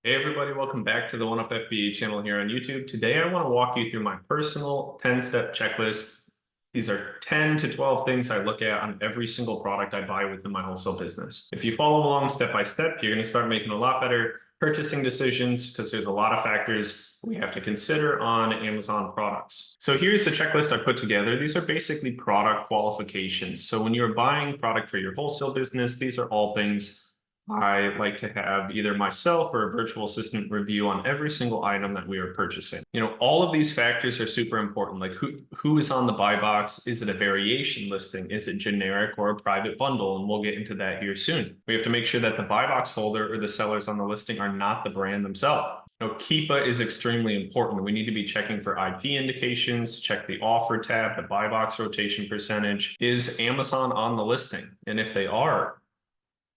Hey everybody, welcome back to the One Up FBA channel here on YouTube. Today I want to walk you through my personal 10-step checklist. These are 10 to 12 things I look at on every single product I buy within my wholesale business. If you follow along step by step, you're going to start making a lot better purchasing decisions because there's a lot of factors we have to consider on Amazon products. So here's the checklist I put together. These are basically product qualifications. So when you're buying product for your wholesale business, these are all things I like to have either myself or a virtual assistant review on every single item that we are purchasing. All of these factors are super important. Like who is on the buy box? Is it a variation listing? Is it generic or a private bundle? And we'll get into that here soon. We have to make sure that the buy box holder or the sellers on the listing are not the brand themselves. Keepa is extremely important. We need to be checking for IP indications, check the offer tab, the buy box rotation percentage. Is Amazon on the listing? And if they are,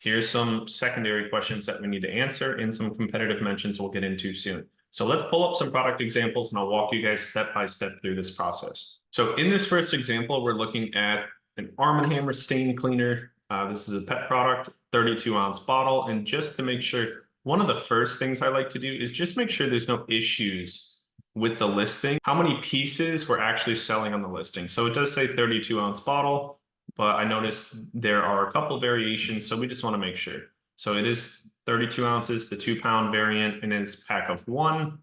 here's some secondary questions that we need to answer and some competitive mentions we'll get into soon. So let's pull up some product examples and I'll walk you guys step by step through this process. So in this first example, we're looking at an Arm & Hammer stain cleaner. This is a pet product, 32-ounce bottle. And just to make sure, one of the first things I like to do is just make sure there's no issues with the listing, how many pieces we're actually selling on the listing. So it does say 32-ounce bottle, but I noticed there are a couple variations, so we just want to make sure. So it is 32 ounces, the 2-pound variant, and it's pack of 1.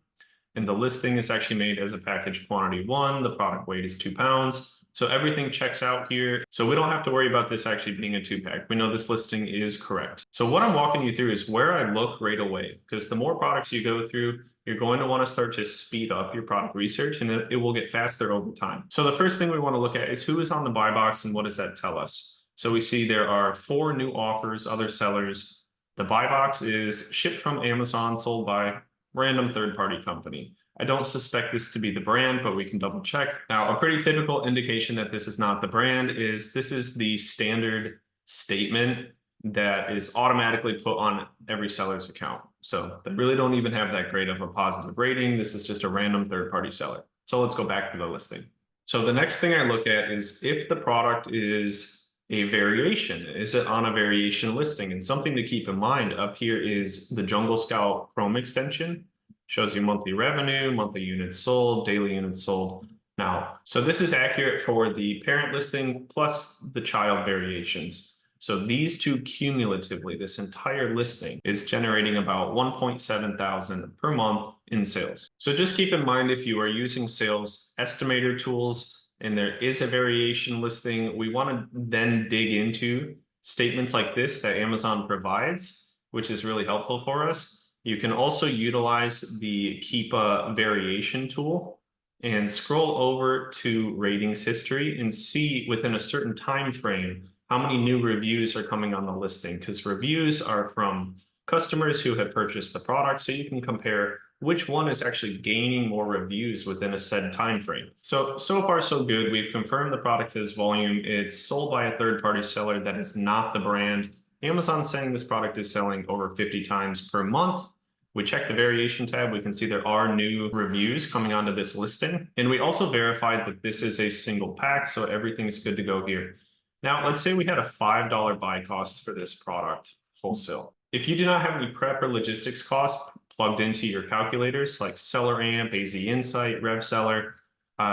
And the listing is actually made as a package quantity 1. The product weight is 2 pounds. So everything checks out here. So we don't have to worry about this actually being a 2-pack. We know this listing is correct. So what I'm walking you through is where I look right away, because the more products you go through, you're going to want to start to speed up your product research and it will get faster over time. So the first thing we want to look at is who is on the buy box and what does that tell us? So we see there are 4 new offers, other sellers. The buy box is shipped from Amazon, sold by random third-party company. I don't suspect this to be the brand, but we can double check. Now, a pretty typical indication that this is not the brand is this is the standard statement that is automatically put on every seller's account. So they really don't even have that great of a positive rating. This is just a random third-party seller. So let's go back to the listing. So the next thing I look at is if the product is a variation. Is it on a variation listing? And something to keep in mind up here is the Jungle Scout Chrome extension. Shows you monthly revenue, monthly units sold, daily units sold. Now, so this is accurate for the parent listing plus the child variations. So these two cumulatively, this entire listing is generating about 1.7 thousand per month in sales. So just keep in mind, if you are using sales estimator tools and there is a variation listing, we want to then dig into statements like this that Amazon provides, which is really helpful for us. You can also utilize the Keepa variation tool and scroll over to ratings history and see within a certain time frame how many new reviews are coming on the listing, because reviews are from customers who have purchased the product, so you can compare which one is actually gaining more reviews within a said time frame. So far so good. We've confirmed the product has volume. It's sold by a third-party seller that is not the brand. Amazon's saying this product is selling over 50 times per month. We check the variation tab, we can see there are new reviews coming onto this listing. And we also verified that this is a single pack, so everything's good to go here. Now, let's say we had a $5 buy cost for this product, wholesale. If you do not have any prep or logistics costs plugged into your calculators like SellerAmp, AZ Insight, RevSeller,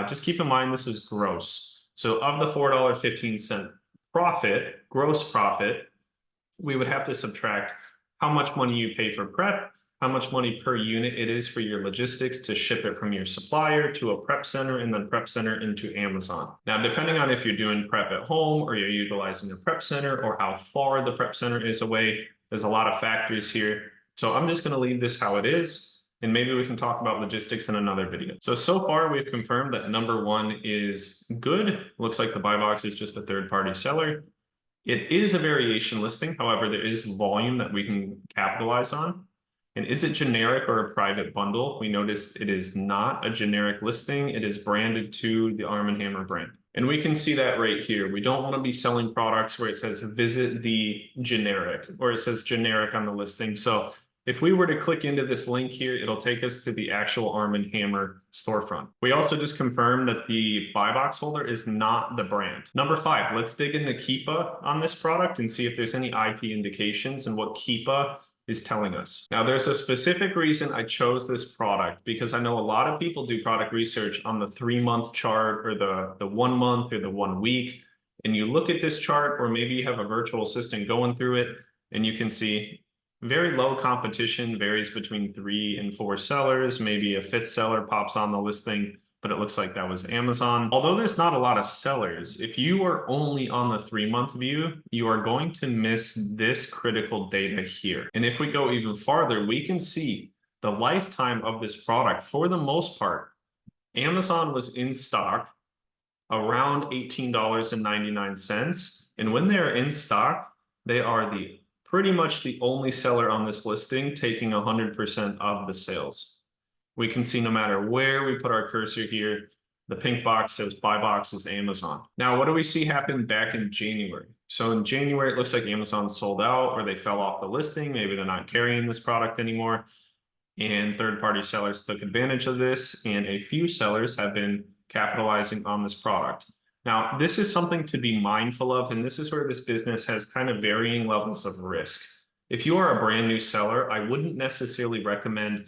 just keep in mind this is gross. So of the $4.15 profit, gross profit, we would have to subtract how much money you pay for prep, how much money per unit it is for your logistics to ship it from your supplier to a prep center and then prep center into Amazon. Now, depending on if you're doing prep at home or you're utilizing a prep center or how far the prep center is away, there's a lot of factors here. So I'm just going to leave this how it is, and maybe we can talk about logistics in another video. So far we've confirmed that number 1 is good. Looks like the buy box is just a third-party seller. It is a variation listing. However, there is volume that we can capitalize on. And is it generic or a private bundle? We noticed it is not a generic listing. It is branded to the Arm & Hammer brand. And we can see that right here. We don't want to be selling products where it says visit the generic or it says generic on the listing. So if we were to click into this link here, it'll take us to the actual Arm & Hammer storefront. We also just confirmed that the buy box holder is not the brand. Number 5, let's dig into Keepa on this product and see if there's any IP indications and what Keepa is telling us. Now, there's a specific reason I chose this product, because I know a lot of people do product research on the 3-month chart or the 1 month or the 1 week. And you look at this chart, or maybe you have a virtual assistant going through it, and you can see very low competition, varies between 3 and 4 sellers. Maybe a 5th seller pops on the listing, but it looks like that was Amazon. Although there's not a lot of sellers, if you are only on the 3-month view, you are going to miss this critical data here. And if we go even farther, we can see the lifetime of this product. For the most part, Amazon was in stock around $18.99. And when they're in stock, they are pretty much the only seller on this listing taking 100% of the sales. We can see no matter where we put our cursor here, the pink box says buy box is Amazon. Now, what do we see happen back in January? So in January, it looks like Amazon sold out, or they fell off the listing. Maybe they're not carrying this product anymore. And third-party sellers took advantage of this, and a few sellers have been capitalizing on this product. Now, this is something to be mindful of, and this is where this business has kind of varying levels of risk. If you are a brand new seller, I wouldn't necessarily recommend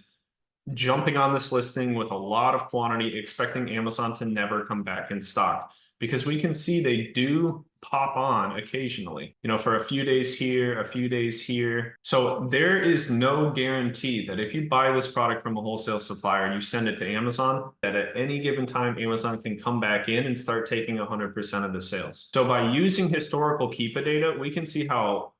jumping on this listing with a lot of quantity, expecting Amazon to never come back in stock, because we can see they do pop on occasionally, for a few days here, a few days here. So there is no guarantee that if you buy this product from a wholesale supplier and you send it to Amazon, that at any given time, Amazon can come back in and start taking 100% of the sales. So by using historical Keepa data, we can see how,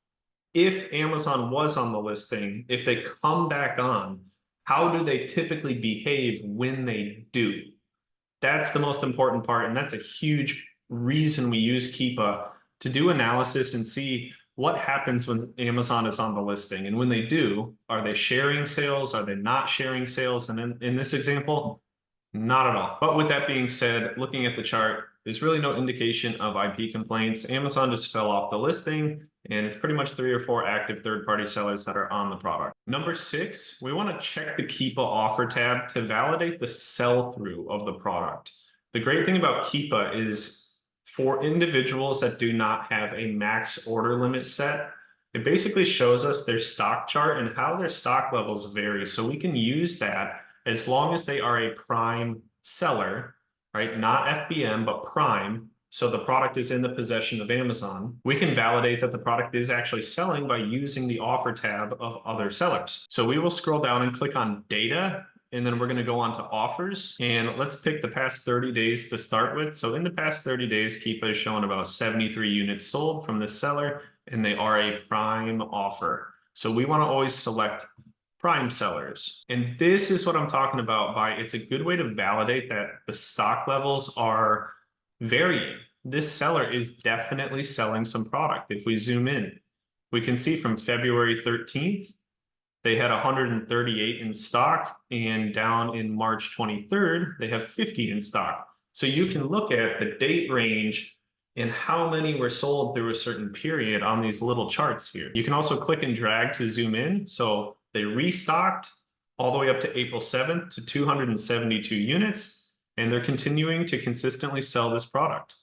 if Amazon was on the listing, if they come back on, how do they typically behave when they do? That's the most important part, and that's a huge reason we use Keepa to do analysis and see what happens when Amazon is on the listing. And when they do, are they sharing sales? Are they not sharing sales? And in this example, not at all. But with that being said, looking at the chart, there's really no indication of IP complaints. Amazon just fell off the listing, and it's pretty much 3 or 4 active third-party sellers that are on the product. Number 6, we want to check the Keepa offer tab to validate the sell-through of the product. The great thing about Keepa is, for individuals that do not have a max order limit set, it basically shows us their stock chart and how their stock levels vary. So we can use that as long as they are a prime seller, right? Not FBM, but prime. So the product is in the possession of Amazon. We can validate that the product is actually selling by using the offer tab of other sellers. So we will scroll down and click on data, and then we're going to go on to offers. And let's pick the past 30 days to start with. So in the past 30 days, Keepa is showing about 73 units sold from this seller, and they are a prime offer. So we want to always select prime sellers. And this is what I'm talking about by, it's a good way to validate that the stock levels are varying. This seller is definitely selling some product. If we zoom in, we can see from February 13th, they had 138 in stock, and down in March 23rd, they have 50 in stock. So you can look at the date range and how many were sold through a certain period on these little charts here. You can also click and drag to zoom in. So they restocked all the way up to April 7th to 272 units, and they're continuing to consistently sell this product.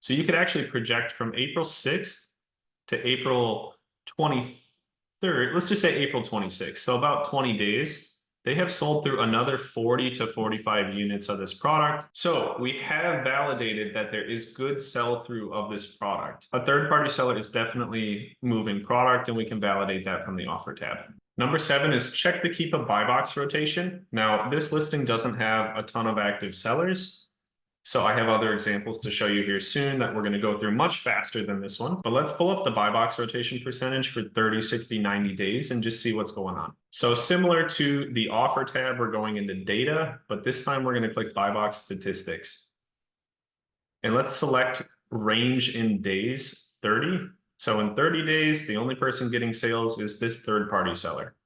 So you could actually project from April 6th to April 23rd, let's just say April 26th, so about 20 days, they have sold through another 40 to 45 units of this product. So we have validated that there is good sell-through of this product. A third-party seller is definitely moving product, and we can validate that from the offer tab. Number 7 is check the Keepa buy box rotation. Now, this listing doesn't have a ton of active sellers, so I have other examples to show you here soon that we're going to go through much faster than this one. But let's pull up the buy box rotation percentage for 30, 60, 90 days and just see what's going on. So similar to the offer tab, we're going into data, but this time we're going to click buy box statistics. And let's select range in days, 30. So in 30 days, the only person getting sales is this third-party seller.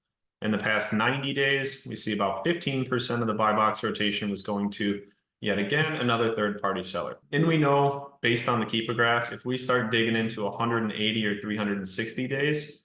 In the past 90 days, we see about 15% of the buy box rotation was going to, yet again, another third-party seller. And we know, based on the Keepa graph, if we start digging into 180 or 360 days,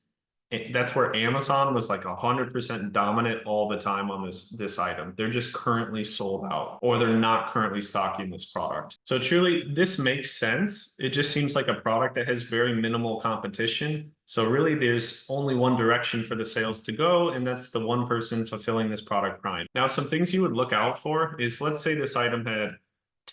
That's where Amazon was like 100% dominant all the time on this item. They're just currently sold out, or they're not currently stocking this product. So truly, this makes sense. It just seems like a product that has very minimal competition. So really, there's only one direction for the sales to go, and that's the one person fulfilling this product prime. Now, some things you would look out for is, let's say this item had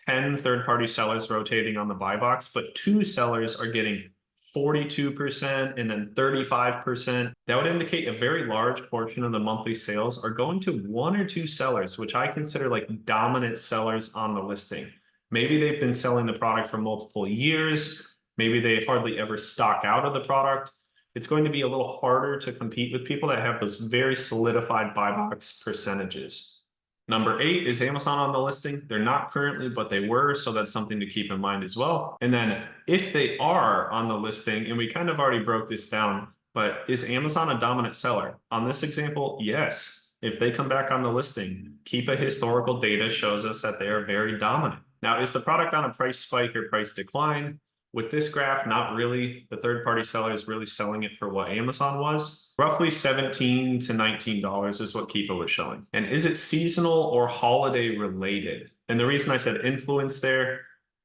10 third-party sellers rotating on the buy box, but 2 sellers are getting 42% and then 35%. That would indicate a very large portion of the monthly sales are going to 1 or 2 sellers, which I consider like dominant sellers on the listing. Maybe they've been selling the product for multiple years. Maybe they hardly ever stock out of the product. It's going to be a little harder to compete with people that have those very solidified buy box percentages. Number 8 is Amazon on the listing. They're not currently, but they were, so that's something to keep in mind as well. And then if they are on the listing, and we kind of already broke this down, but is Amazon a dominant seller? On this example, yes. If they come back on the listing, Keepa historical data shows us that they are very dominant. Now, is the product on a price spike or price decline? With this graph, not really. The third-party seller is really selling it for what Amazon was. Roughly $17 to $19 is what Keepa was showing. And is it seasonal or holiday related? And the reason I said influence there,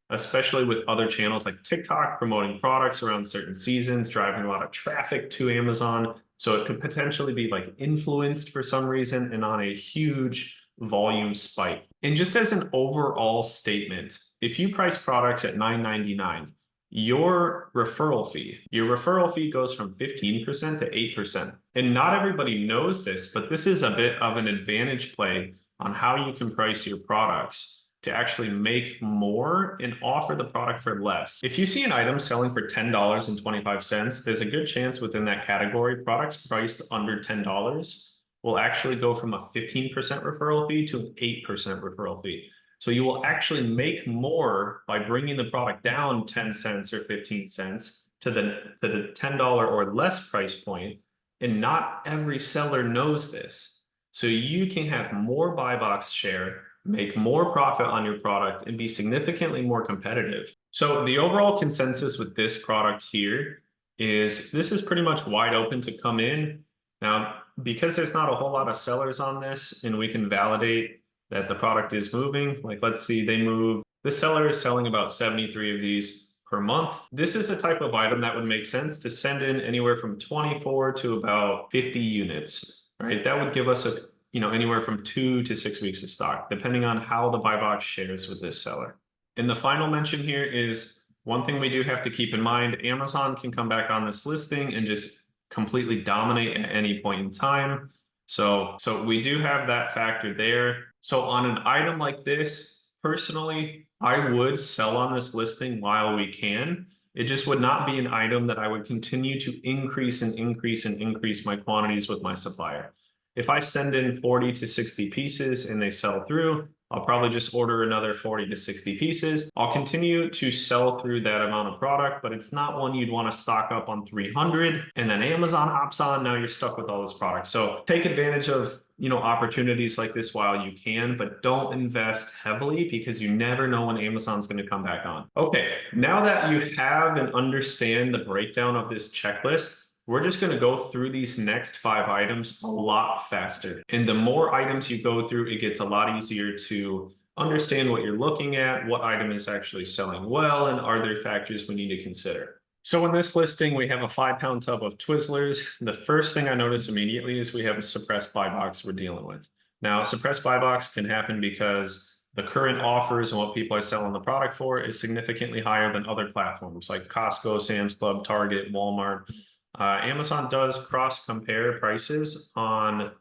especially with other channels like TikTok promoting products around certain seasons, driving a lot of traffic to Amazon. So it could potentially be like influenced for some reason and on a huge volume spike. And just as an overall statement, if you price products at $9.99, your referral fee goes from 15% to 8%. And not everybody knows this, but this is a bit of an advantage play on how you can price your products to actually make more and offer the product for less. If you see an item selling for $10.25, there's a good chance within that category, products priced under $10 will actually go from a 15% referral fee to an 8% referral fee. So you will actually make more by bringing the product down 10 cents or 15 cents to the $10 or less price point. And not every seller knows this. So you can have more buy box share, make more profit on your product, and be significantly more competitive. So the overall consensus with this product here is this is pretty much wide open to come in. Now, because there's not a whole lot of sellers on this, and we can validate that the product is moving. Like, let's see, the seller is selling about 73 of these per month. This is a type of item that would make sense to send in anywhere from 24 to about 50 units, right? That would give us anywhere from 2 to 6 weeks of stock, depending on how the buy box shares with this seller. And the final mention here is one thing we do have to keep in mind. Amazon can come back on this listing and just completely dominate at any point in time. So we do have that factor there. So on an item like this, personally, I would sell on this listing while we can. It just would not be an item that I would continue to increase and increase and increase my quantities with my supplier. If I send in 40 to 60 pieces and they sell through, I'll probably just order another 40 to 60 pieces. I'll continue to sell through that amount of product, but it's not one you'd want to stock up on 300 and then Amazon hops on. Now you're stuck with all this product. So take advantage of opportunities like this while you can, but don't invest heavily because you never know when Amazon's going to come back on. Okay, now that you have and understand the breakdown of this checklist, we're just going to go through these next 5 items a lot faster. And the more items you go through, it gets a lot easier to understand what you're looking at, what item is actually selling well, and are there factors we need to consider. So in this listing, we have a 5-pound tub of Twizzlers. The first thing I notice immediately is we have a suppressed buy box we're dealing with. Now, a suppressed buy box can happen because the current offers and what people are selling the product for is significantly higher than other platforms like Costco, Sam's Club, Target, Walmart. Amazon does cross-compare prices on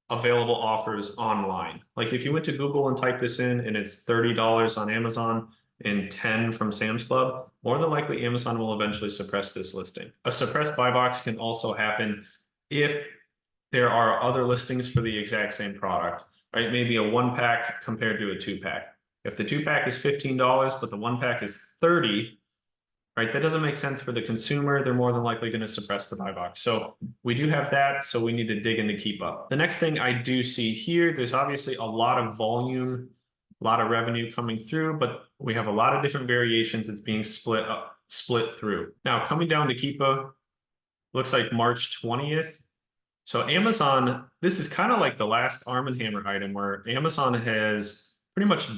available offers online. Like if you went to Google and type this in and it's $30 on Amazon and 10 from Sam's Club, more than likely Amazon will eventually suppress this listing. A suppressed buy box can also happen if there are other listings for the exact same product, right? Maybe a 1-pack compared to a 2-pack. If the 2-pack is $15, but the 1-pack is $30, right? That doesn't make sense for the consumer. They're more than likely going to suppress the buy box. So we do have that. So we need to dig into Keepa. The next thing I do see here, there's obviously a lot of volume, a lot of revenue coming through, but we have a lot of different variations that's being split through. Now coming down to Keepa, looks like March 20th. So Amazon, this is kind of like the last Arm & Hammer item where Amazon has pretty much,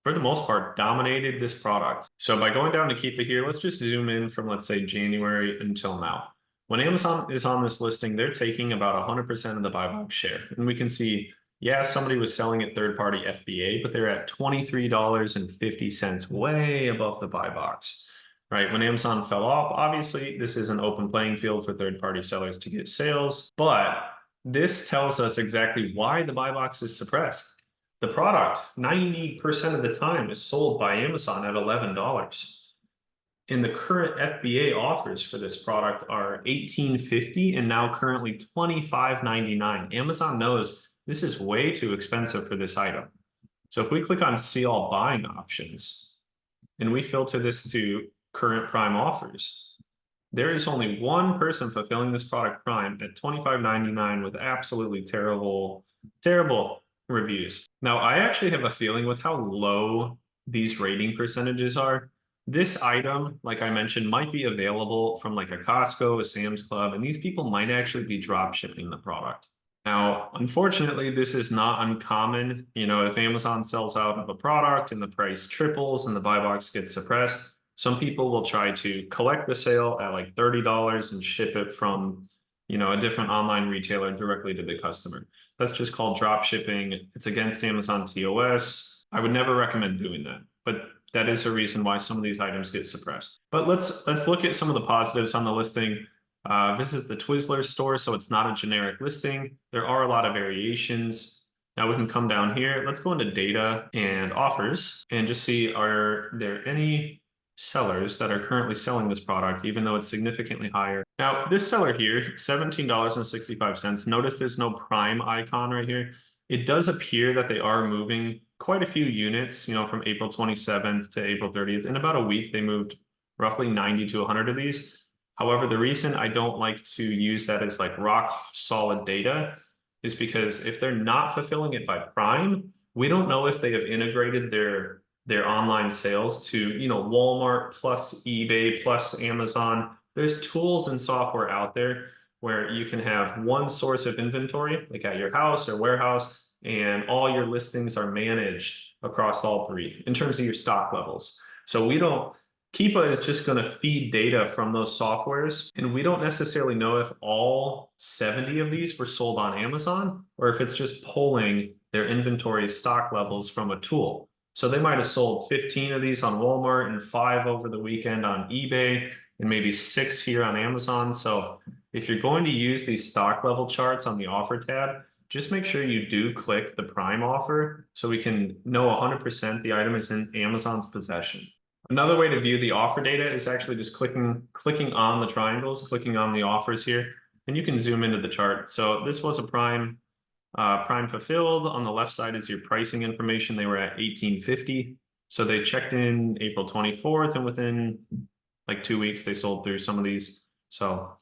for the most part, dominated this product. So by going down to Keepa here, let's just zoom in from, let's say, January until now. When Amazon is on this listing, they're taking about 100% of the buy box share. And we can see, yeah, somebody was selling at third-party FBA, but they're at $23.50, way above the buy box. Right, when Amazon fell off, obviously this is an open playing field for third-party sellers to get sales, but this tells us exactly why the buy box is suppressed. The product, 90% of the time, is sold by Amazon at $11. And the current FBA offers for this product are $18.50 and now currently $25.99. Amazon knows this is way too expensive for this item. So if we click on see all buying options and we filter this to current Prime offers, there is only one person fulfilling this product Prime at $25.99 with absolutely terrible reviews. Now, I actually have a feeling with how low these rating percentages are, this item, like I mentioned, might be available from like a Costco, a Sam's Club, and these people might actually be drop shipping the product. Now, unfortunately, this is not uncommon. You know, if Amazon sells out of a product and the price triples and the buy box gets suppressed, some people will try to collect the sale at like $30 and ship it from, you know, a different online retailer directly to the customer. That's just called drop shipping. It's against Amazon TOS. I would never recommend doing that, but that is a reason why some of these items get suppressed. But let's look at some of the positives on the listing. Visit the Twizzlers store, so it's not a generic listing. There are a lot of variations. Now we can come down here. Let's go into data and offers and just see, are there any sellers that are currently selling this product, even though it's significantly higher. Now, this seller here, $17.65. Notice there's no Prime icon right here. It does appear that they are moving quite a few units, you know, from April 27th to April 30th. In about a week, they moved roughly 90 to 100 of these. However, the reason I don't like to use that as like rock solid data is because if they're not fulfilling it by Prime, we don't know if they have integrated their online sales to, you know, Walmart plus eBay plus Amazon. There's tools and software out there where you can have one source of inventory, like at your house or warehouse, and all your listings are managed across all three in terms of your stock levels. So Keepa is just going to feed data from those softwares, and we don't necessarily know if all 70 of these were sold on Amazon or if it's just pulling their inventory stock levels from a tool. So they might have sold 15 of these on Walmart and 5 over the weekend on eBay and maybe 6 here on Amazon. So if you're going to use these stock level charts on the offer tab, just make sure you do click the Prime offer so we can know 100% the item is in Amazon's possession. Another way to view the offer data is actually just clicking on the triangles, clicking on the offers here, and you can zoom into the chart. So this was a Prime fulfilled. On the left side is your pricing information. They were at $18.50. So they checked in April 24th, and within like 2 weeks, they sold through some of these. So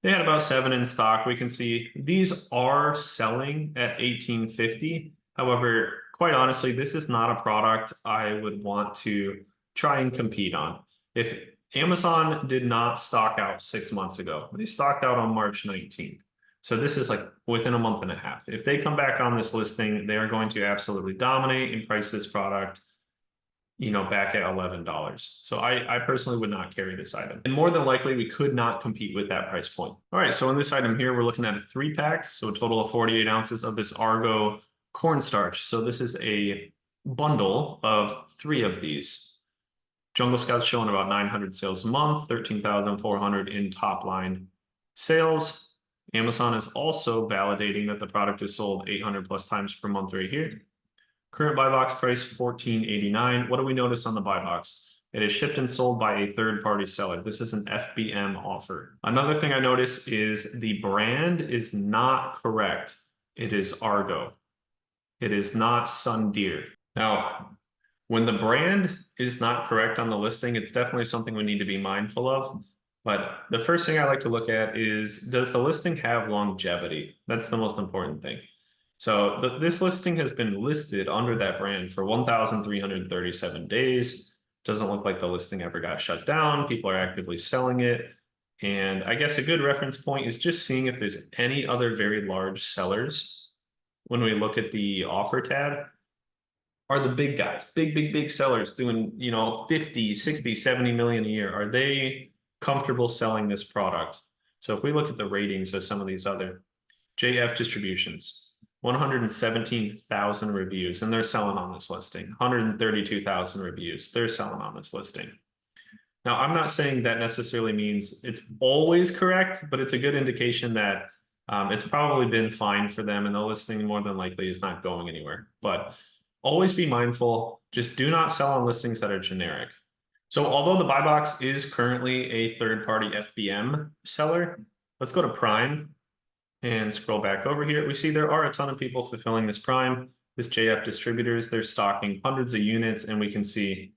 they had about 7 in stock. We can see these are selling at $18.50. However, quite honestly, this is not a product I would want to try and compete on. If Amazon did not stock out 6 months ago, they stocked out on March 19th. So this is like within a month and a half. If they come back on this listing, they are going to absolutely dominate and price this product, you know, back at $11. So I personally would not carry this item. And more than likely, we could not compete with that price point. All right, so in this item here, we're looking at a 3-pack. So a total of 48 ounces of this Argo cornstarch. So this is a bundle of 3 of these. Jungle Scout's showing about 900 sales a month, 13,400 in top line sales. Amazon is also validating that the product is sold 800 plus times per month right here. Current buy box price $14.89. What do we notice on the buy box? It is shipped and sold by a third-party seller. This is an FBM offer. Another thing I notice is the brand is not correct. It is Argo. It is not Sun Deer. Now, when the brand is not correct on the listing, it's definitely something we need to be mindful of. But the first thing I like to look at is, does the listing have longevity? That's the most important thing. So this listing has been listed under that brand for 1,337 days. Doesn't look like the listing ever got shut down. People are actively selling it. And I guess a good reference point is just seeing if there's any other very large sellers when we look at the offer tab. Are the big guys, big sellers doing, 50, 60, 70 million a year, are they comfortable selling this product? So if we look at the ratings of some of these other JF distributions, 117,000 reviews, and they're selling on this listing. 132,000 reviews, they're selling on this listing. Now, I'm not saying that necessarily means it's always correct, but it's a good indication that it's probably been fine for them, and the listing more than likely is not going anywhere. But always be mindful, just do not sell on listings that are generic. So although the buy box is currently a third-party FBM seller, let's go to Prime and scroll back over here. We see there are a ton of people fulfilling this Prime, this JF distributors, they're stocking hundreds of units, and we can see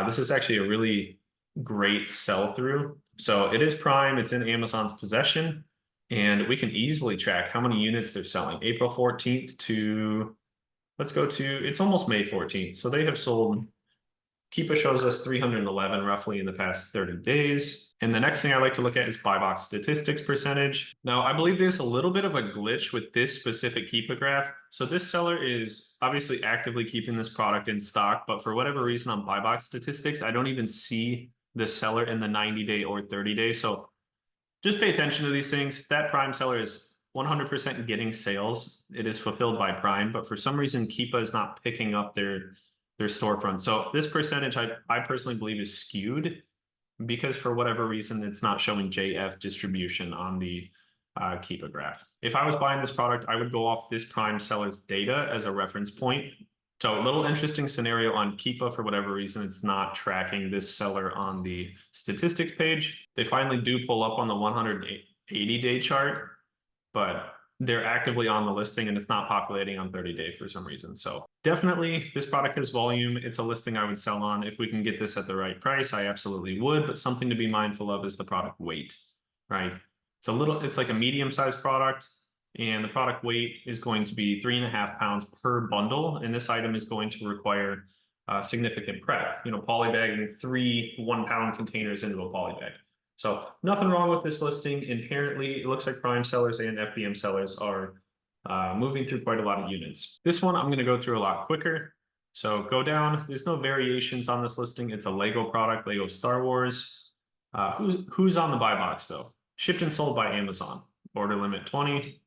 this is actually a really great sell through. So it is Prime, it's in Amazon's possession, and we can easily track how many units they're selling. April 14th to, let's go to, it's almost May 14th. So they have sold, Keepa shows us 311 roughly in the past 30 days. And the next thing I like to look at is buy box statistics percentage. Now, I believe there's a little bit of a glitch with this specific Keepa graph. So this seller is obviously actively keeping this product in stock, but for whatever reason on buy box statistics, I don't even see the seller in the 90-day or 30-day. So just pay attention to these things. That Prime seller is 100% getting sales. It is fulfilled by Prime, but for some reason, Keepa is not picking up their storefront. So this percentage, I personally believe is skewed because for whatever reason, it's not showing JF distribution on the Keepa graph. If I was buying this product, I would go off this Prime seller's data as a reference point. So a little interesting scenario on Keepa, for whatever reason, it's not tracking this seller on the statistics page. They finally do pull up on the 180-day chart, but they're actively on the listing and it's not populating on 30-day for some reason. So definitely this product has volume. It's a listing I would sell on. If we can get this at the right price, I absolutely would, but something to be mindful of is the product weight, right? It's like a medium-sized product, and the product weight is going to be 3.5 pounds per bundle. And this item is going to require significant prep, polybagging 3 1-pound containers into a polybag. So nothing wrong with this listing. Inherently, it looks like Prime sellers and FBM sellers are moving through quite a lot of units. This one I'm going to go through a lot quicker. So go down. There's no variations on this listing. It's a Lego product, Lego Star Wars. Who's on the buy box though? Shipped and sold by Amazon. Order limit 20.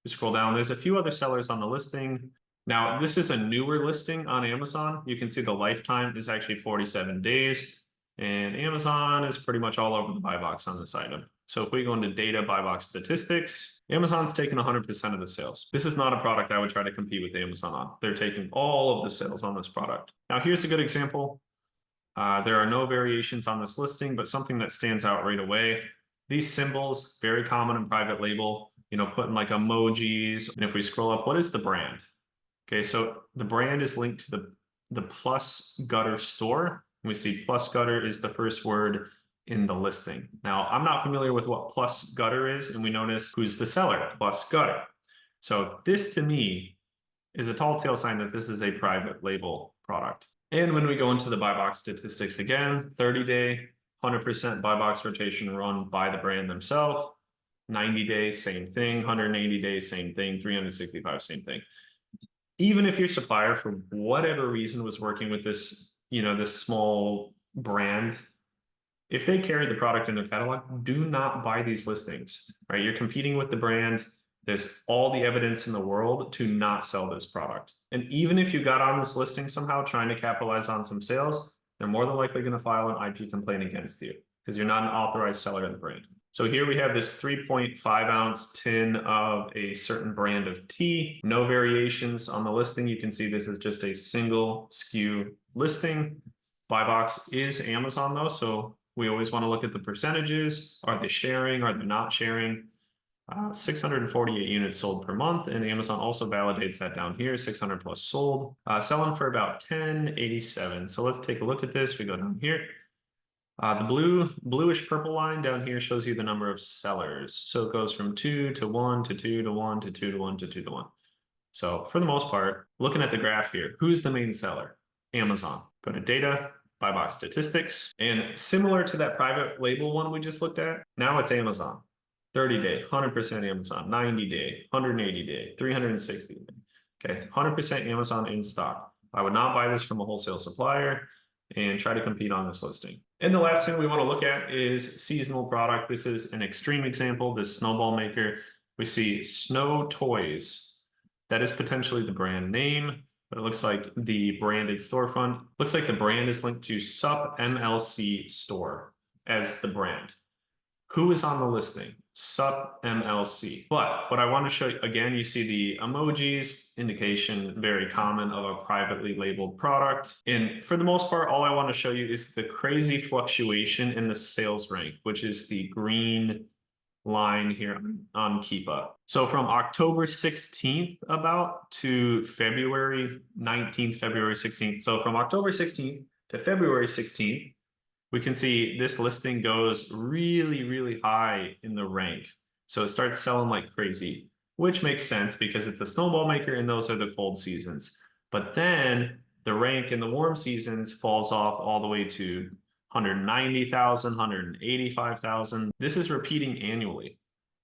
You scroll down. There's a few other sellers on the listing. Now, this is a newer listing on Amazon. You can see the lifetime is actually 47 days. And Amazon is pretty much all over the buy box on this item. So if we go into data buy box statistics, Amazon's taking 100% of the sales. This is not a product I would try to compete with Amazon on. They're taking all of the sales on this product. Now, here's a good example. There are no variations on this listing, but something that stands out right away. These symbols, very common in private label, putting like emojis. And if we scroll up, what is the brand? Okay, so the brand is linked to the Plus Gutter store. We see Plus Gutter is the first word in the listing. Now, I'm not familiar with what Plus Gutter is, and we notice who's the seller, Plus Gutter. So this to me is a tall tale sign that this is a private label product. And when we go into the buy box statistics again, 30-day, 100% buy box rotation run by the brand themselves. 90 days, same thing. 180 days, same thing. 365, same thing. Even if your supplier, for whatever reason, was working with this, this small brand, if they carry the product in their catalog, do not buy these listings, right? You're competing with the brand. There's all the evidence in the world to not sell this product. And even if you got on this listing somehow trying to capitalize on some sales, they're more than likely going to file an IP complaint against you because you're not an authorized seller of the brand. So here we have this 3.5 ounce tin of a certain brand of tea. No variations on the listing. You can see this is just a single SKU listing. Buy box is Amazon though, so we always want to look at the percentages. Are they sharing? Are they not sharing? 648 units sold per month, and Amazon also validates that down here, 600 plus sold, selling for about 1087. So let's take a look at this. We go down here. The bluish purple line down here shows you the number of sellers. So it goes from 2 to 1 to 2 to 1 to 2 to 1 to 2 to 1. So for the most part, looking at the graph here, who's the main seller? Amazon. Go to data, buy box statistics. And similar to that private label one we just looked at, now it's Amazon. 30-day, 100% Amazon, 90-day, 180-day, 360. Okay, 100% Amazon in stock. I would not buy this from a wholesale supplier and try to compete on this listing. And the last thing we want to look at is seasonal product. This is an extreme example, this snowball maker. We see Snow Toys. That is potentially the brand name, but it looks like the branded storefront. Looks like the brand is linked to SUP MLC store as the brand. Who is on the listing? SUP MLC. But what I want to show you, again, you see the emojis, indication very common of a privately labeled product. And for the most part, all I want to show you is the crazy fluctuation in the sales rank, which is the green line here on Keepa. So from October 16th about to February 19th, February 16th. So from October 16th to February 16th, we can see this listing goes really, really high in the rank. So it starts selling like crazy, which makes sense because it's a snowball maker and those are the cold seasons. But then the rank in the warm seasons falls off all the way to 190,000, 185,000. This is repeating annually.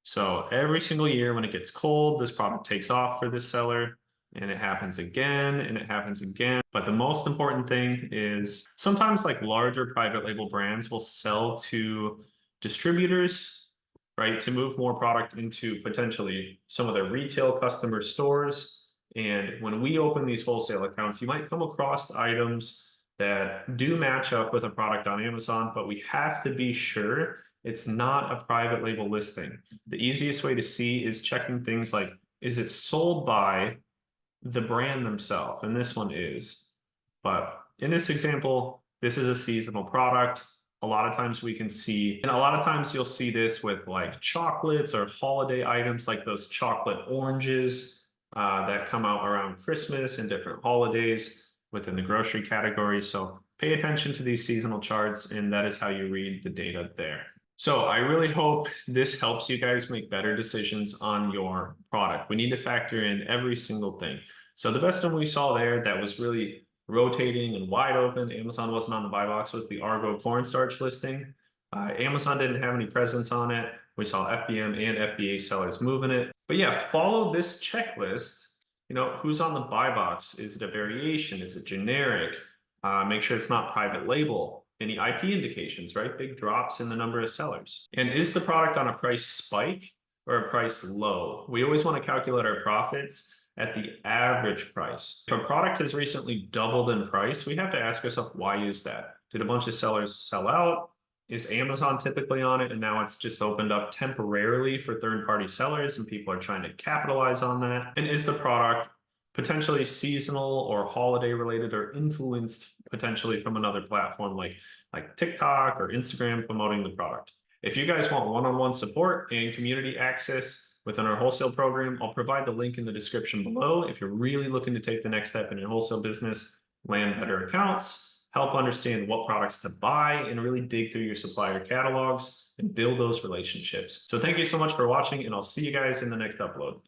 So every single year when it gets cold, this product takes off for this seller. And it happens again and it happens again. But the most important thing is sometimes like larger private label brands will sell to distributors, right? To move more product into potentially some of their retail customer stores. And when we open these wholesale accounts, you might come across items that do match up with a product on Amazon, but we have to be sure it's not a private label listing. The easiest way to see is checking things like, is it sold by the brand themselves? And this one is. But in this example, this is a seasonal product. A lot of times we can see, and a lot of times you'll see this with like chocolates or holiday items, like those chocolate oranges that come out around Christmas and different holidays within the grocery category. So pay attention to these seasonal charts, and that is how you read the data there. So I really hope this helps you guys make better decisions on your product. We need to factor in every single thing. So the best one we saw there that was really rotating and wide open, Amazon wasn't on the buy box, was the Argo cornstarch listing. Amazon didn't have any presence on it. We saw FBM and FBA sellers moving it. But yeah, follow this checklist. You know, who's on the buy box? Is it a variation? Is it generic? Make sure it's not private label. Any IP indications, right? Big drops in the number of sellers. And is the product on a price spike or a price low? We always want to calculate our profits at the average price. If a product has recently doubled in price, we have to ask ourselves, why is that? Did a bunch of sellers sell out? Is Amazon typically on it and now it's just opened up temporarily for third-party sellers and people are trying to capitalize on that? And is the product potentially seasonal or holiday related or influenced potentially from another platform like TikTok or Instagram promoting the product? If you guys want one-on-one support and community access within our wholesale program, I'll provide the link in the description below. If you're really looking to take the next step in your wholesale business, land better accounts, help understand what products to buy, and really dig through your supplier catalogs and build those relationships. So thank you so much for watching, and I'll see you guys in the next upload.